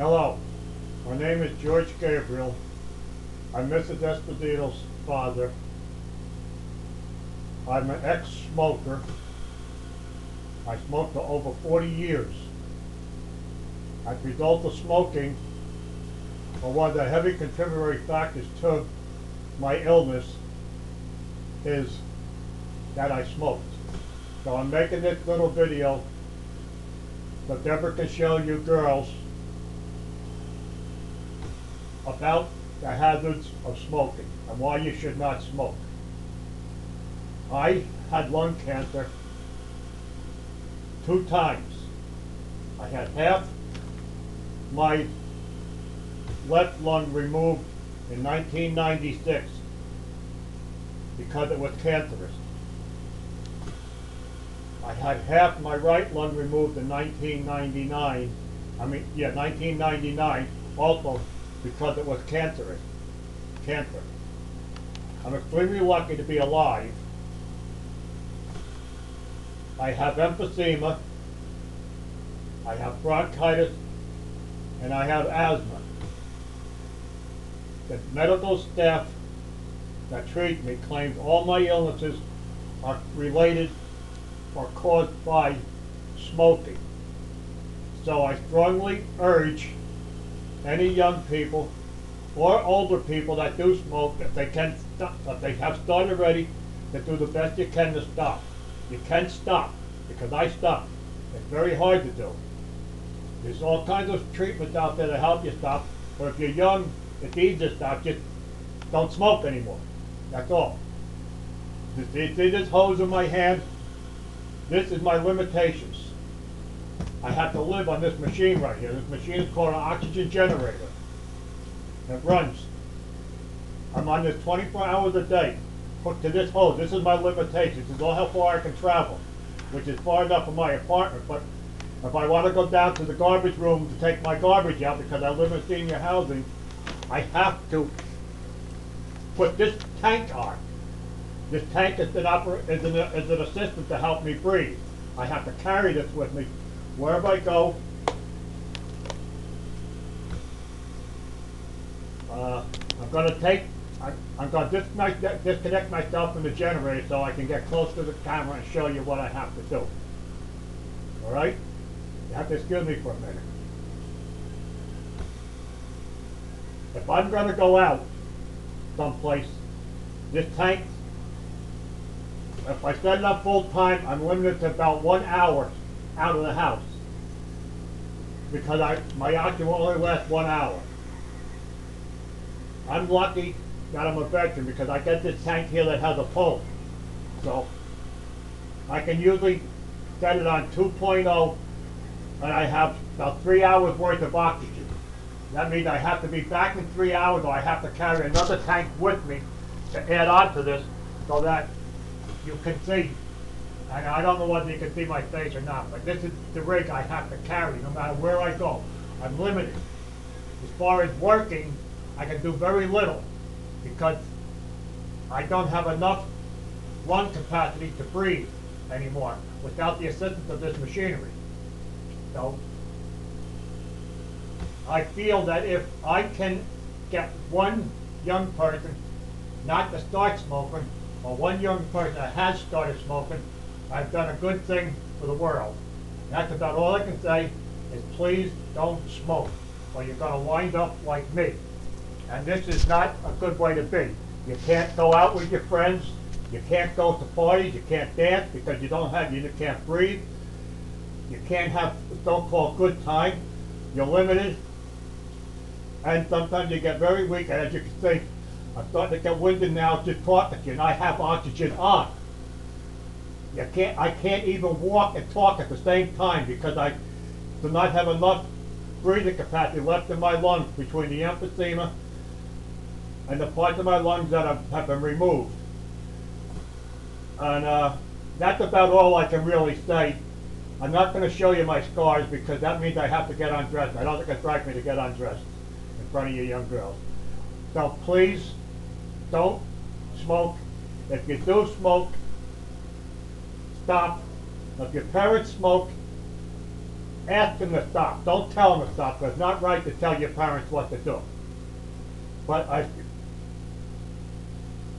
Hello, my name is George Gabriel. I'm Mrs. Esposito's father. I'm an ex-smoker. I smoked for over 40 years. As a result of smoking, one of the heavy contributory factors to my illness is that I smoked. So I'm making this little video so Deborah can show you girls about the hazards of smoking and why you should not smoke. I had lung cancer 2 times. I had half my left lung removed in 1996 because it was cancerous. I had half my right lung removed in 1999 also because it was cancer. I'm extremely lucky to be alive. I have emphysema, I have bronchitis, and I have asthma. The medical staff that treat me claims all my illnesses are related or caused by smoking. So I strongly urge any young people or older people that do smoke, if they can stop, if they have started already, to do the best you can to stop. You can stop, because I stopped. It's very hard to do. There's all kinds of treatments out there to help you stop, but if you're young, it's easy to stop. Just don't smoke anymore. That's all. See this hose in my hand? This is my limitations. I have to live on this machine right here. This machine is called an oxygen generator. It runs. I'm on this 24 hours a day, hooked to this hose. This is my limitations. This is all how far I can travel, which is far enough from my apartment. But if I want to go down to the garbage room to take my garbage out, because I live in senior housing, I have to put this tank on. This tank is an assistant to help me breathe. I have to carry this with me wherever I go. I'm going to disconnect myself from the generator so I can get close to the camera and show you what I have to do. All right? You have to excuse me for a minute. If I'm going to go out someplace, this tank, if I set it up full time, I'm limited to about 1 hour out of the house, because my oxygen will only last 1 hour. I'm lucky that I'm a veteran because I get this tank here that has a pulse. So I can usually set it on 2.0 and I have about 3 hours worth of oxygen. That means I have to be back in 3 hours, or I have to carry another tank with me to add on to this so that you can see. And I don't know whether you can see my face or not, but this is the rig I have to carry no matter where I go. I'm limited. As far as working, I can do very little because I don't have enough lung capacity to breathe anymore without the assistance of this machinery. So I feel that if I can get one young person not to start smoking, or one young person that has started smoking, I've done a good thing for the world. That's about all I can say, is please don't smoke, or you're going to wind up like me. And this is not a good way to be. You can't go out with your friends, you can't go to parties, you can't dance because you can't breathe. You can't have a so-called good time. You're limited. And sometimes you get very weak, and as you can see, I'm starting to get winded now just talking to you, and I have oxygen on. I can't even walk and talk at the same time because I do not have enough breathing capacity left in my lungs between the emphysema and the parts of my lungs that have been removed. And that's about all I can really say. I'm not going to show you my scars because that means I have to get undressed. I don't think it's right for me to get undressed in front of you young girls. So please don't smoke. If you do smoke, stop. If your parents smoke, ask them to stop. Don't tell them to stop, because it's not right to tell your parents what to do. But I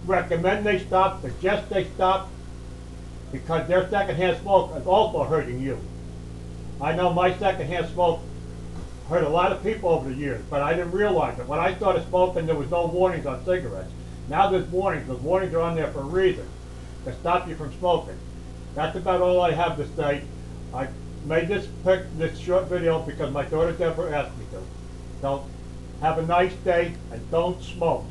recommend they stop, suggest they stop, because their secondhand smoke is also hurting you. I know my secondhand smoke hurt a lot of people over the years, but I didn't realize it. When I started smoking, there was no warnings on cigarettes. Now there's warnings. Those warnings are on there for a reason, to stop you from smoking. That's about all I have to say. I made this short video because my daughter Deborah asked me to. So have a nice day and don't smoke.